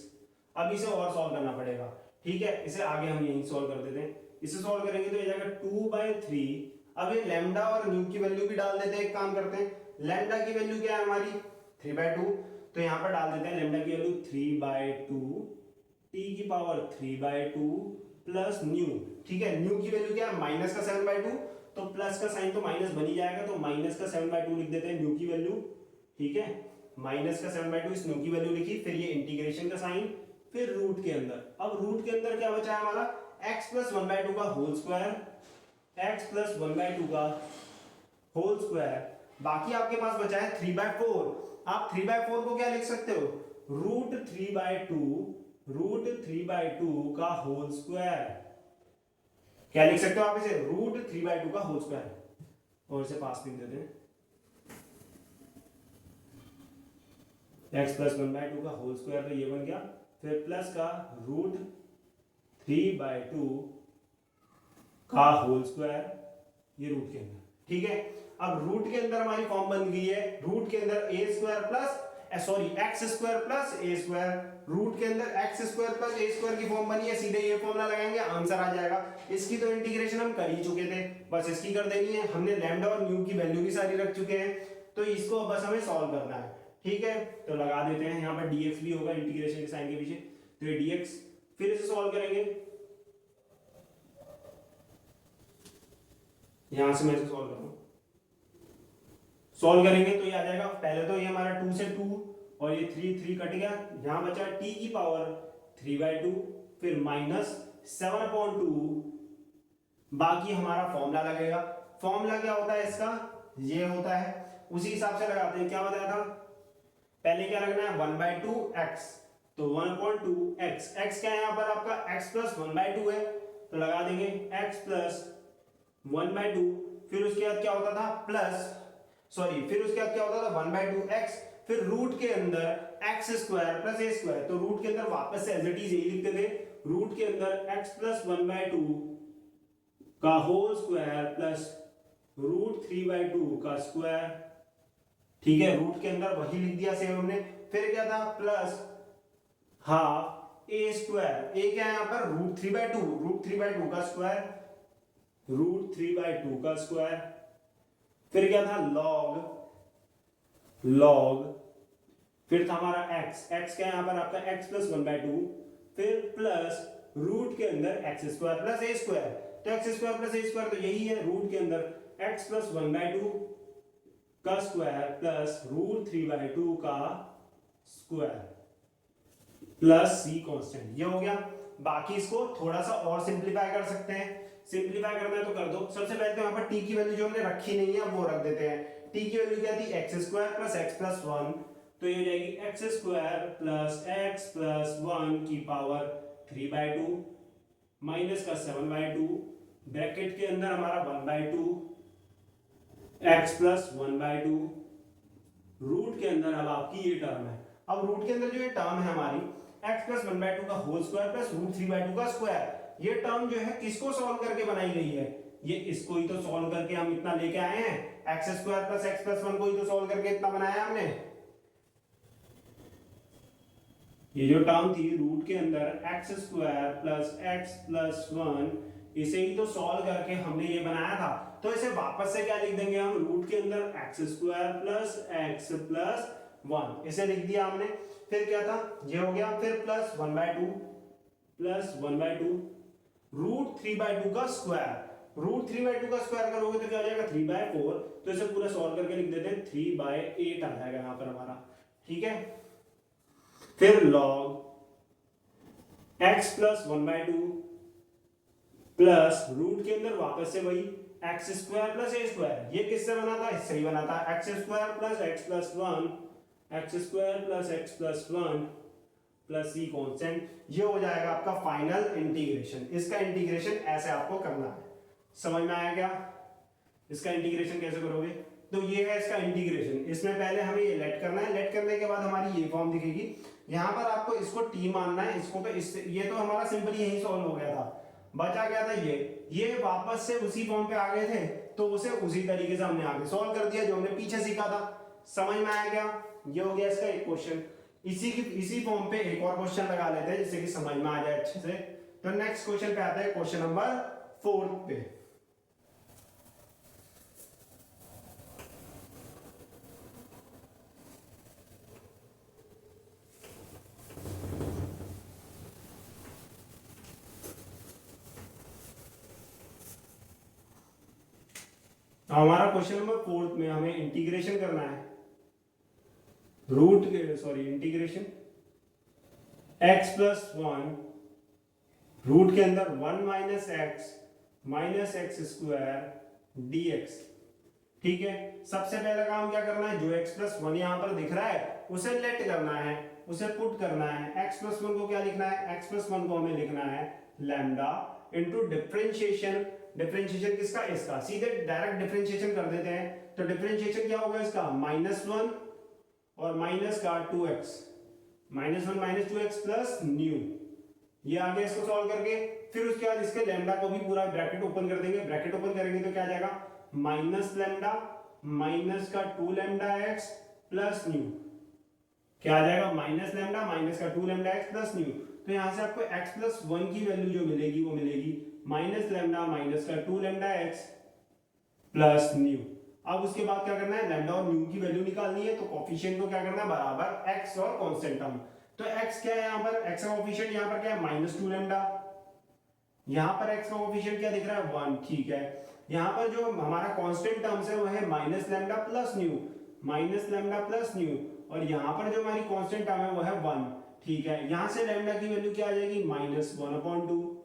अब इसे और सॉल्व करना पड़ेगा, ठीक है, इसे आगे हम यहीं सॉल्व कर देते हैं, इसे सॉल्व करेंगे तो ये जाएगा 2/3, अब ये लैम्डा और न्यू की वैल्यू भी डाल देते हैं, एक काम करते हैं, लैम्डा की वैल्यू क्या है हमारी 3/2, तो यहां पर डाल देते हैं लैम्डा की वैल्यू 3/2 t की पावर 3/2 प्लस न्यू, ठीक है, न्यू की वैल्यू क्या है माइनस का 7/2, तो प्लस का साइन तो माइनस बन ही जाएगा, तो माइनस का 7/2 लिख देते हैं न्यू की वैल्यू, ठीक है, माइनस का 7/2 इस न्यू की वैल्यू लिखी, फिर ये इंटीग्रेशन का साइन, फिर रूट के अंदर, अब रूट के अंदर क्या बचा है हमारा x प्लस 1/2 का होल स्क्वायर, x प्लस 1/2 का होल स्क्वायर, बाकी आपके पास बचा है 3/4, आप 3/4 को क्या लिख सकते हो रूट 3/2 का होल स्क्वायर, क्या लिख सकते हो आप इसे रूट 3/2 का होल स्क्वायर, और इसे पास लिख देते हैं x प्लस 1/2 का होल स्क्वायर, तो ये बन गया, फिर प्लस का रूट 3/2 का होल स्क्वायर, ये रूट के अंदर, ठीक है, अब रूट के अंदर हमारी फॉर्म बन गई है, रूट के अंदर a square plus x square plus a square, root के अंदर x square plus a square की फॉर्म बनी है, सीधे ये फॉर्मूला लगाएंगे आंसर आ जाएगा। इसकी तो इंटीग्रेशन हम कर ही चुके थे, बस इसकी कर देनी है, हमने लैम्डा और न्यू की वैल्यू भी सारी रख चुके हैं, तो इसको बस हमें सॉल्व करना है, ठीक है, तो लगा देते हैं, यहाँ पर dx भी होगा इंटीग्रेशन के साइन के पीछे, तो ये dx, फिर इसे सॉल्व करेंगे, यहां से मैं इसे सॉल्व करूँ, सॉल्व करेंगे तो ये आ जाएगा, पहले तो ये हमारा 2 से 2 और ये 3 कट गया, यहां बचा t की पावर 3/2, फिर माइनस 7/2, बाकी हमारा फॉर्मूला लगेगा, फॉर्मूला क्या होता है इसका, ये होता है, उसी हिसाब से लगाते हैं, क्या बताया था पहले, क्या रखना है 1/2x, तो 1/2x, x क्या है यहाँ पर आपका x प्लस 1/2 है, तो लगा देंगे x प्लस 1/2, फिर उसके बाद क्या होता था फिर उसके बाद क्या होता था 1/2x, फिर रूट के अंदर x square plus a square, तो रूट के अंदर वापस से एज इट इज यही लिखते थे, रूट के अंदर x प्लस 1/2 का होल स्क्वायर प्लस रूट 3/2 का स्क्वायर, ठीक है, रूट के अंदर वही लिख दिया सेम हमने, फिर क्या था plus half a square, a क्या है यहाँ पर रूट 3/2 का स्क्वायर, रूट 3/2 का स्क्वायर, फिर क्या था लॉग, फिर था हमारा x क्या है यहाँ पर आपका x प्लस 1/2, फिर प्लस रूट के अंदर x square plus a square, तो x square plus a square तो यही है, रूट के अंदर x प्लस 1/2 का स्क्वायर प्लस रूट 3/2 का स्क्वायर प्लस c कांस्टेंट, ये हो गया। बाकी इसको थोड़ा सा और सिंप्लीफाई कर सकते हैं। सिंप्लीफाई करना है तो कर दो। सबसे पहले तो यहाँ पर टी की वैल्यू जो हमने रखी नहीं है वो रख देते हैं। टी की वैल्यू क्या थी, x square plus x plus one, तो ये हो जाएगी x square plus x plus one की पावर 3/2 माइनस का 7/2, ब्रैकेट के अंदर हमारा 1/2 एक्स प्लस 1/2, रूट के अंदर अब आपकी ये टर्म है। अब रूट के अंदर जो ये टर्म है हमारी x प्लस 1/2 का होल स्क्वायर प्लस रूट 3/2 का स्क्वायर, ये टर्म जो है किसको सॉल्व करके बनाई गई है, ये इसको ही तो सॉल्व करके हम इतना लेके आए हैं। X square plus x plus one को ही तो सॉल्व करके इतना बनाया हमने। ये जो टर्म थी रूट के अंदर x square plus x plus one, इसे ही तो सॉल्व करके हमने ये बनाया था। तो इसे वापस से क्या लिख देंगे हम, रूट के अंदर x square plus x plus one, इसे लिख दिया हमने। फिर क्या था, ये हो गया, फिर प्लस 1/2 रूट 3/2 का स्क्वायर। रूट 3/2 का स्क्वायर करोगे तो क्या हो जाएगा 3/4, तो इसे पूरा सॉल्व करके लिख देते हैं 3/8 आ जाएगा यहाँ पर हमारा, ठीक है। फिर log x plus 1/2 plus root के अंदर वापस से वही x square plus a square, ये किससे बना था, इससे ही बना था, x square plus x plus one, x square plus x plus one plus c constant, ये हो जाएगा आपका फाइनल इंटीग्रेशन। इसका इंटीग्रेशन ऐसे आपको करना है, समझ में आया क्या। इसका इंटीग्रेशन कैसे करोगे, तो ये है इसका इंटीग्रेशन। इसमें पहले हमें ये लेट करना है, लेट करने के बाद हमारी ये फॉर्म दिखेगी। यहाँ पर आपको इसको टी मानना है, इसको तो इससे, ये तो हमारा सिंपली यही सॉल्व हो गया था, बचा गया था ये वापस से उसी फॉर्म पे आ गए थे, तो उसे उसी तरीके से हमने आगे सॉल्व कर दिया जो हमने पीछे सीखा था। समझ में आया क्या, ये हो गया इसका एक क्वेश्चन। इसी फॉर्म पे एक और क्वेश्चन लगा लेते हैं जिससे कि समझ में आ जाए अच्छे से। तो नेक्स्ट क्वेश्चन पे आता है क्वेश्चन नंबर 4 पे। हमारा क्वेश्चन नंबर 4 में हमें इंटीग्रेशन करना है integration x plus one root के अंदर 1 माइनस एक्स स्क्वायर dx, ठीक है। सबसे पहला काम क्या करना है, जो x प्लस वन यहाँ पर दिख रहा है उसे लेट करना है, उसे पुट करना है। x प्लस वन को क्या लिखना है, x प्लस वन को हमें लिखना है लैम्डा इनटू डिफरेंशिएशन। डिफरेंशिएशन किसका, इसका, सीधे डायरेक्ट डिफरेंशिएशन कर देते हैं। तो डिफरेंशिएशन क्या होगा इसका, -1 और माइनस का 2x, -1 minus 2x plus new, ये आ गया इसको सॉल्व करके। फिर उसके बाद इसके लैम्डा को भी पूरा ब्रैकेट ओपन कर देंगे, ब्रैकेट ओपन करेंगे तो क्या आ जाएगा, माइनस लैम्डा माइनस का 2 लैम्डा x प्लस न्यू, क्या आ जाएगा, माइनस लैम्डा माइनस का 2 लैम्डा x प्लस न्यू। तो यहां से आपको x प्लस वन की वैल्यू जो मिलेगी वो मिलेगी माइनस लैम्डा माइनस का 2 लैम्डा x प्लस न्यू। अब उसके बाद क्या करना है, लैम्डा और न्यू की वैल्यू निकालनी है, तो कोफिशिएंट को क्या करना है, बराबर x और कांस्टेंट टर्म। तो x क्या है यहाँ पर, x का कोफिशिएंट यहाँ पर क्या है, -2 लैम्डा, यहाँ पर x का कोफिशिएंट क्या दिख रहा है, 1, ठीक है। यहाँ पर जो हमारा कांस्टेंट टर्म्स है वो है minus lambda plus new, minus lambda plus new, और यहाँ पर जो हमारी कांस्टेंट टर्म है वो है 1, ठीक है। यहाँ से लैम्डा की वैल्यू क्या आ जाएगी, -1/2,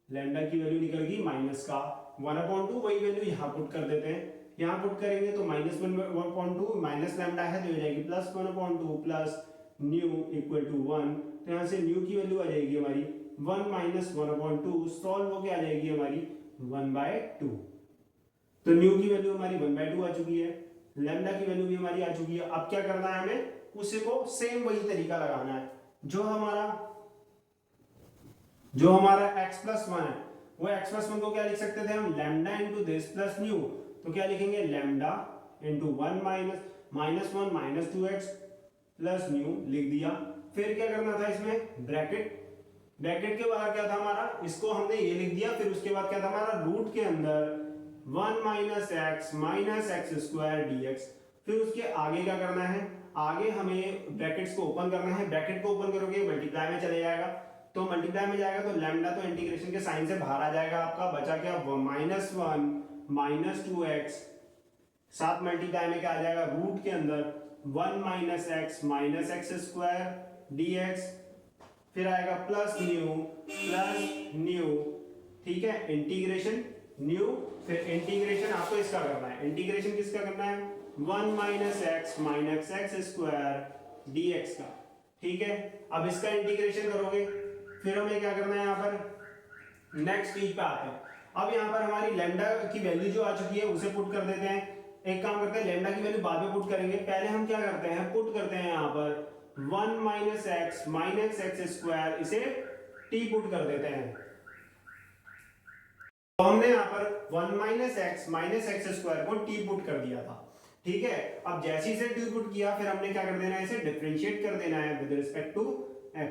लैम्डा की वैल्यू निकल गई माइनस का 1/2, वही वैल्यू यहाँ पुट कर देते हैं। यहाँ पुट करेंगे तो -1/2 माइनस लैम्डा है तो हो जाएगी +1/2 प्लस न्यू इक्वल टू 1। तो यहाँ से न्यू की वैल्यू आ जाएगी हमारी 1 माइनस 1/2, सॉल्व होके आ जाएगी हमारी 1/2। तो न्यू की वैल्यू हमारी 1/2 आ चुकी है, लैम्डा की वैल्यू भी हमारी आ चुकी है। अब क्या करना है हमें, उसी को सेम वही तरीका लगाना है। जो हमारा x प्लस वन है वो x प्लस वन को क्या लिख सकते थे हम, lambda into this plus new, तो क्या लिखेंगे, lambda into 1 minus 1 minus 2x plus new लिख दिया। फिर क्या करना था इसमें, ब्रैकेट के बाहर क्या था हमारा, इसको हमने ये लिख दिया। फिर उसके बाद क्या था हमारा, रूट के अंदर 1 माइनस एक्स स्क्वायर dx। फिर उसके आगे क्या करना है, आगे हमें ब्रैकेट्स को ओपन करना है। ब्रैकेट को ओपन करोगे मल्टीप्लाई में चले जाएगा, तो मल्टीप्लाई में जाएगा तो लैम्डा तो इंटीग्रेशन के साइन से बाहर आ जाएगा आपका, बचा क्या, -1 माइनस 2x, साथ मल्टीप्लाई में क्या आ जाएगा, रूट के अंदर 1 माइनस एक्स स्क्वायर dx। फिर आएगा प्लस न्यू, ठीक है, इंटीग्रेशन न्यू, फिर इंटीग्रेशन आपको इसका करना है, इंटीग्रेशन किसका करना है, 1 माइनस एक्स स्क्वायर dx का, ठीक है। अब इसका इंटीग्रेशन करोगे, फिर हमें क्या करना है, यहाँ पर नेक्स्ट चीज पे आते हैं। अब यहाँ पर हमारी लैम्डा की वैल्यू जो आ चुकी है उसे पुट कर देते हैं। एक काम करते हैं, लैम्डा की वैल्यू बाद में पुट करेंगे, पहले हम क्या करते हैं, पुट करते हैं यहाँ पर 1 माइनस एक्स स्क्वायर, इसे t पुट कर देते हैं। तो हमने यहाँ पर 1 माइनस एक्स स्क्वायर को t पुट कर दिया था, ठीक है। अब जैसे ही इसे t पुट किया, फिर हमने क्या कर देना है, इसे डिफरेंशिएट कर देना है विद रिस्पेक्ट टू x।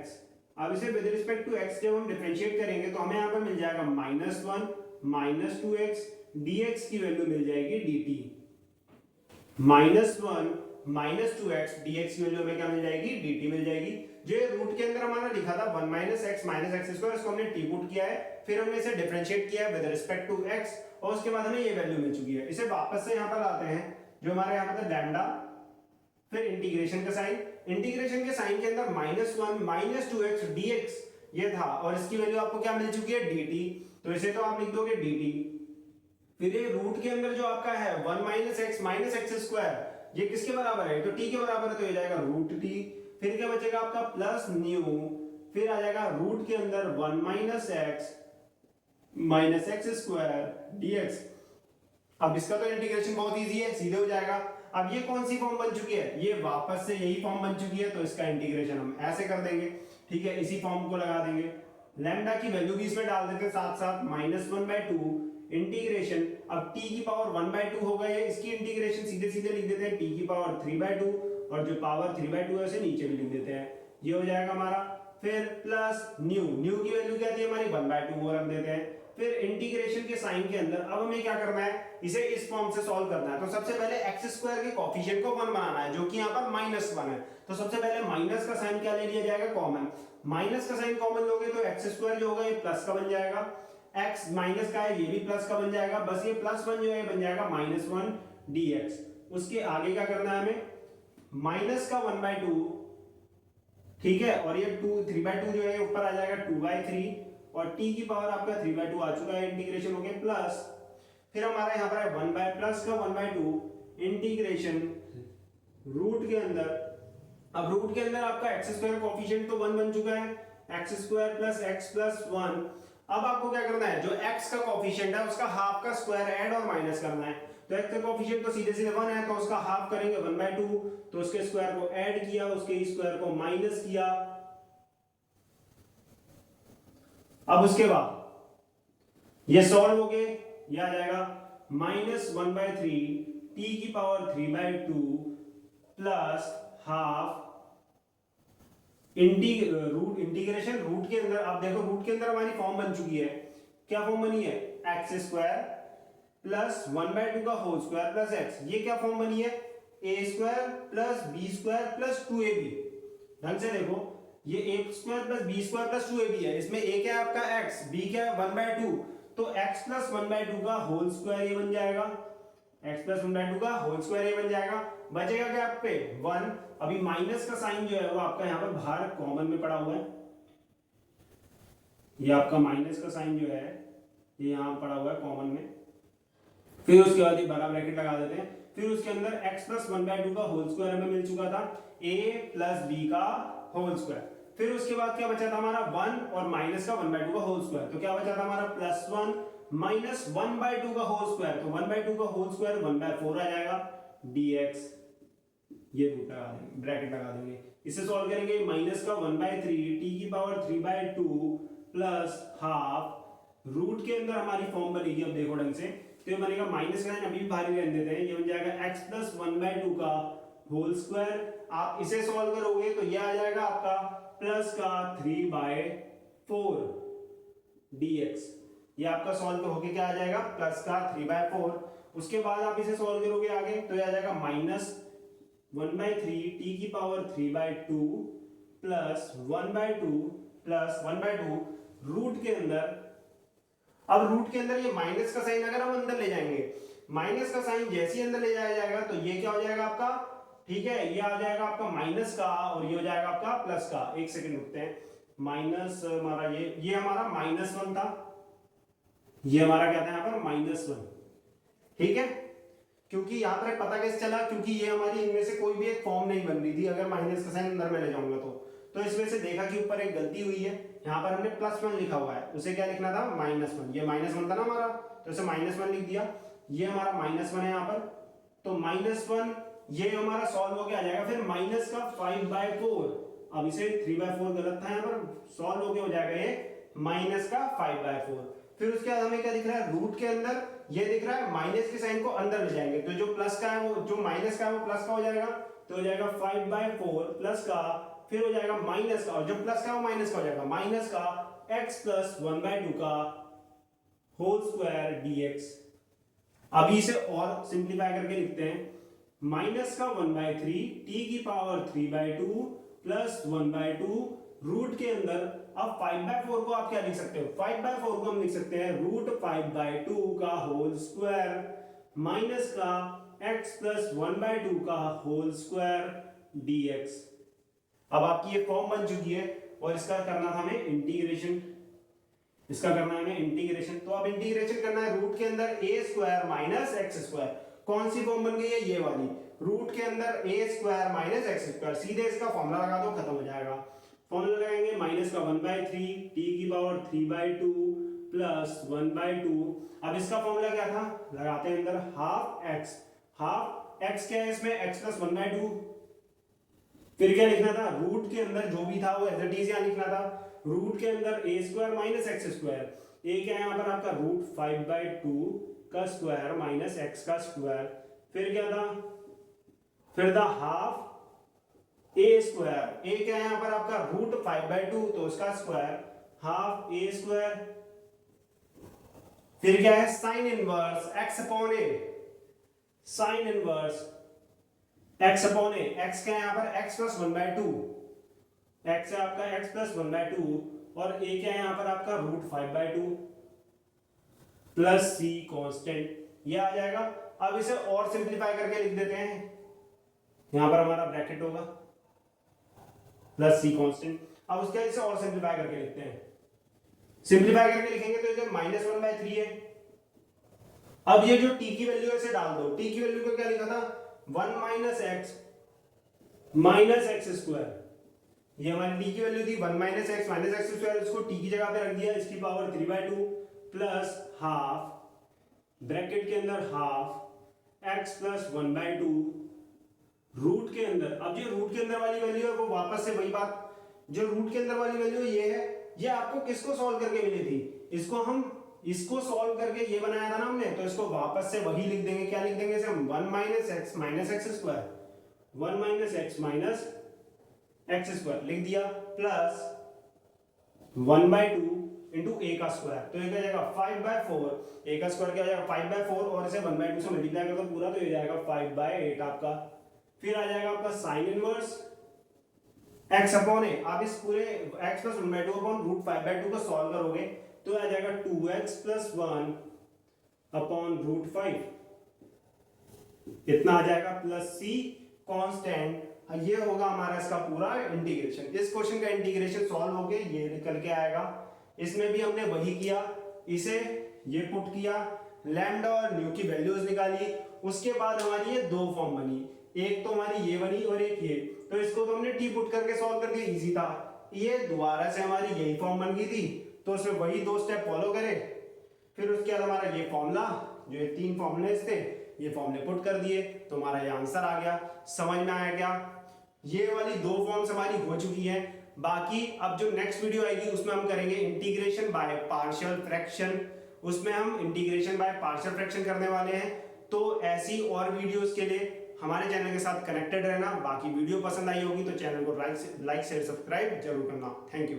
अब इसे विद रिस्पेक्ट टू x जब हम डिफरेंशिएट करेंगे तो हमें यहाँ पर मिल जाएगा -1 माइनस 2x, dx की वैल्यू मिल जाएगी dt, -1 माइनस 2x, dx की वैल्यू हमें क्या मिल जाएगी, dt मिल जाएगी। जो रूट के अंदर हमारा लिखा था 1 माइनस एक्स स्क्वायर, इसको हमने t पुट किया है, फिर हमने इसे डिफरेंशिएट किया है विद रिस्पेक्ट टू x, और उसके बाद हमें ये वैल्यू मिल चुकी है। इसे वापस से यहाँ पर लाते हैं, जो हमारे यहाँ पर था लैम्डा, फिर इंटीग्रेशन का साइन, इंटीग्रेशन के साइन के अंदर -1 माइनस 2x dx ये था, और इसकी वैल्यू आपको क्या मिल चुकी है, dt, तो इसे तो आप लिख दोगे dt। फिर ये रूट के अंदर जो आपका है 1 माइनस एक्स स्क्वायर, ये किसके बराबर है, तो t के बराबर है, तो ये जाएगा रूट t। फिर क्या बचेगा आपका प्लस न्यू, फिर आ जाएगा रूट के अंदर 1 माइनस एक्स स्क्वायर dx। अब इसका तो इंटीग्रेशन बहुत इजी है, सीधे हो जाएगा। अब ये कौन सी फॉर्म बन चुकी है, ये वापस से यही फॉर्म बन चुकी है, तो इसका इंटीग्रेशन हम ऐसे कर देंगे, ठीक है, इसी फॉर्म को लगा देंगे। लैम्डा की वैल्यू भी इसमें डाल देते हैं साथ साथ, -1/2 इंटीग्रेशन, अब t की पावर 1/2 हो गई है, इसकी इंटीग्रेशन सीधे सीधे लिख देते हैं t की पावर 3/2, और जो पावर 3/2 है उसे नीचे भी लिख देते हैं, ये हो जाएगा हमारा। फिर प्लस न्यू की वैल्यू क्या थी हमारी 1/2 वो रख देते हैं। फिर इंटीग्रेशन के साइन के अंदर अब हमें क्या करना है, इसे इस फॉर्म से सॉल्व करना है। तो सबसे पहले एक्स स्क्वायर के कोफिशिएंट को 1 बनाना है, जो कि यहाँ पर -1 है। तो सबसे पहले माइनस का साइन क्या ले लिया जाएगा, कॉमन। माइनस का साइन कॉमन लोगे तो एक्स स्क्वायर जो होगा ये प्लस का बन जाएगा, x माइनस का है ये भी प्लस का बन जाएगा, बस ये +1 जो है बन जाएगा -1 dx। उसके आगे क्या करना है हमें, माइनस का 1/2, ठीक है, और ये 3/2 जो है ऊपर आ जाएगा 2/3, और t की पावर आपका 3/2 आ चुका है, इंटीग्रेशन हो गया प्लस। फिर हमारा यहाँ पर है प्लस का 1/2 इंटीग्रेशन रूट के अंदर। अब रूट के अंदर आपका एक्स स्क्वायर कोफिशिएंट तो 1 बन चुका है, x square plus x plus 1। अब आपको क्या करना है, जो x का कोफिशिएंट है उसका हाफ का स्क्वायर ऐड और माइनस करना है। तो x का कोफिशिएंट तो सीधे सीधे 1 है, तो उसका हाफ करेंगे 1/2, तो उसके स्क्वायर को ऐड किया, उसके स्क्वायर को माइनस किया। अब उसके बाद ये सॉल्व हो गए, ये आ जाएगा -1/3 t की power 3/2 plus half integration root के अंदर। आप देखो रूट के अंदर हमारी फॉर्म बन चुकी है, क्या फॉर्म बनी है, एक्स स्क्वायर प्लस 1/2 का होल स्क्वायर प्लस एक्स। ये क्या फॉर्म बनी है, a square plus B square plus 2ab। ढंग से देखो, ये a square plus B square plus 2ab है, इसमें ए क्या है आपका x, b क्या है 1/2, तो x प्लस 1/2 का होल स्क्वायर ये बन जाएगा, x प्लस 1/2 का होल स्क्वायर ये बन जाएगा। बचेगा क्या आप पे 1। अभी माइनस का साइन जो है वो आपका यहाँ पर बाहर कॉमन में पड़ा हुआ है, ये आपका माइनस का साइन जो है ये यहाँ पड़ा हुआ है कॉमन में। फिर उसके बाद ये बड़ा ब्रैकेट लगा देते हैं, फिर उसके अंदर x प्लस 1/2 का होल स्क्वायर हमें मिल चुका था, a प्लस b का होल स्क्वायर। फिर उसके बाद क्या बचा था हमारा 1 और माइनस का 1/2 का होल स्क्वायर, तो क्या बचा था हमारा +1 माइनस 1/2 का होल स्क्वायर, तो 1/2 का होल स्क्वायर 1/4 आ जाएगा dx। ये रूट लगा देंगे, ब्रैकेट लगा देंगे, इसे सॉल्व करेंगे, माइनस का 1/3 t की पावर 3/2 प्लस हाफ रूट के अंदर हमारी फॉर्म बनेगी। अब देखो ढंग से, तो ये बनेगा माइनस का साइन अभी भी बाहर ही रहने देते हैं, ये बन जाएगा x प्लस 1/2 का होल स्क्वायर। आप इसे सॉल्व करोगे तो ये आ जाएगा आपका प्लस का 3/4 dx। ये आपका सॉल्व होके क्या आ जाएगा, प्लस का 3/4। उसके बाद आप इसे सॉल्व करोगे आगे तो ये आ जाएगा -1/3 t की पावर 3/2 प्लस 1/2 प्लस 1/2 रूट के अंदर। अब रूट के अंदर ये माइनस का साइन अगर हम अंदर ले जाएंगे, माइनस का साइन जैसे ही अंदर ले जाया जाएगा तो ये क्या हो जाएगा आपका, ठीक है, ये आ जाएगा आपका माइनस का और ये हो जाएगा आपका प्लस का। एक सेकंड रुकते हैं, माइनस हमारा ये हमारा -1 था, ये हमारा क्या था यहाँ पर -1। ठीक है, क्योंकि यहाँ पर पता कैसे चला, क्योंकि ये हमारी इनमें से कोई भी एक फॉर्म नहीं बन रही थी। अगर माइनस का साइन अंदर में ले जाऊंगा तो इसमें से देखा कि ऊपर एक गलती हुई है, यहाँ पर हमने +1 लिखा हुआ है, उसे क्या लिखना था -1। ये -1 था ना हमारा, तो इसे -1 लिख दिया। ये हमारा -1 है यहाँ पर, तो -1 ये हमारा सॉल्व होके आ जाएगा। फिर माइनस का 5/4, अब इसे 3/4 गलत था यहाँ पर, सॉल्व होके हो जाएगा ये माइनस का 5/4। फिर उसके बाद हमें क्या दिख रहा है, रूट के अंदर ये दिख रहा है, माइनस के साइन को अंदर ले जाएंगे तो जो प्लस का है वो, जो माइनस का है वो प्लस का हो जाएगा, तो हो जाएगा 5/4 प्लस का, फिर हो जाएगा माइनस का, और जो प्लस का है वो माइनस का हो जाएगा, माइनस का x + 1/2 का होल स्क्वायर dx। अभी इसे और सिंप्लीफाई करके लिखते हैं, माइनस का 1/3 t की पावर 3/2 प्लस 1/2 रूट के अंदर। अब 5/4 को आप क्या लिख सकते हो, 5/4 को हम लिख सकते हैं √5/2 का होल स्क्वायर माइनस का x + 1/2 का होल स्क्वायर dx। अब आपकी ये फॉर्म बन चुकी है और इसका करना था हमें इंटीग्रेशन, इसका करना है हमें इंटीग्रेशन। तो अब इंटीग्रेशन करना है, रूट के अंदर a² - x²। कौन सी फॉर्म बन गई है, ये वाली, रूट के अंदर a² - x²। सीधे इसका फॉर्मूला लगा दो, खत्म हो जाएगा। फॉर्मूला लगाएंगे, माइनस का 1/3 t की पावर 3/2 प्लस 1/2। अब इसका फॉर्मूला क्या था, लगाते हैं अंदर, हाफ x क्या है इसमें, x + 1/2। फिर क्या लिखना था, रूट के अंदर जो भी था वो एज इट इज यहाँ लिखना था, रूट के अंदर a² - x²। a क्या है यहाँ पर आपका √5/2 का स्क्वायर माइनस x का स्क्वायर। फिर क्या था, फिर था हाफ a²। a क्या है यहाँ पर आपका √5/2, तो उसका स्क्वायर हाफ a²। फिर क्या है, sine inverse x/a, sine inverse x/a। x क्या है यहाँ पर x + 1/2, x है आपका x + 1/2, और a क्या है यहाँ पर आपका √5/2 प्लस c कांस्टेंट, ये आ जाएगा। अब इसे और सिंपलीफाई करके लिख देते हैं, यहां पर हमारा ब्रैकेट होगा प्लस c कांस्टेंट। अब उसके इसे और सिंपलीफाई करके लिखते हैं, सिंपलीफाई करके लिखेंगे तो ये -1/3 है। अब ये जो t की वैल्यू है इसे डाल दो, t की वैल्यू को क्या लिखा था, 1 - x - x²। ये हमारी t की वैल्यू थी 1 - x - x², इसको t की जगह पे रख दिया, इसकी पावर 3/2 प्लस हाफ, ब्रैकेट के अंदर हाफ x + 1/2 रूट के अंदर। अब जो रूट के अंदर वाली वैल्यू है वो वापस से वही बात, जो रूट के अंदर वाली वैल्यू ये है, ये आपको किसको सॉल्व करके मिली थी, इसको सॉल्व करके ये बनाया था ना हमने, तो इसको वापस से वही लिख देंगे। क्या लिख देंगे इसे हम, 1 - x - x², 1 - x - x² लिख दिया, प्लस 1/2 इंटू a का स्क्वायर, तो ये क्या जाएगा 5/4, a का स्क्वायर क्या हो जाएगा 5/4, और इसे 1/2 से मल्टीप्लाई कर दो पूरा, तो ये जाएगा 5/8 आपका। फिर आ जाएगा आपका साइन इनवर्स x/a। आप इस पूरे x + 1/2 अपॉन √5/2 को सॉल्व करोगे तो आ जाएगा 2x + 1 अपॉन √5, इतना आ जाएगा, प्लस c कांस्टेंट। ये होगा हमारा इसका पूरा इंटीग्रेशन। इस क्वेश्चन का इंटीग्रेशन सॉल्व होके ये निकल के आएगा। इसमें भी हमने वही किया, इसे ये पुट किया, लैम्डा और न्यू की वैल्यूज निकाली। उसके बाद हमारी ये दो फॉर्म बनी, एक तो हमारी ये बनी और एक ये, तो इसको तो हमने टी पुट करके सॉल्व कर दिया, इजी था। ये दोबारा से हमारी यही फॉर्म बन गई थी, तो उसमें वही दो स्टेप फॉलो करे। फिर उसके बाद हमारा ये फॉर्मूला, जो ये 3 फॉर्मूले थे, ये फॉर्मूले पुट कर दिए, तो हमारा ये आंसर आ गया। समझ में आया क्या, ये वाली 2 फॉर्म्स हमारी हो चुकी हैं। बाकी अब जो नेक्स्ट वीडियो आएगी उसमें हम करेंगे इंटीग्रेशन बाय पार्शियल फ्रैक्शन, उसमें हम इंटीग्रेशन बाय पार्शियल फ्रैक्शन करने वाले हैं। तो ऐसी और वीडियोस के लिए हमारे चैनल के साथ कनेक्टेड रहना। बाकी वीडियो पसंद आई होगी तो चैनल को लाइक शेयर सब्सक्राइब जरूर करना। Thank you.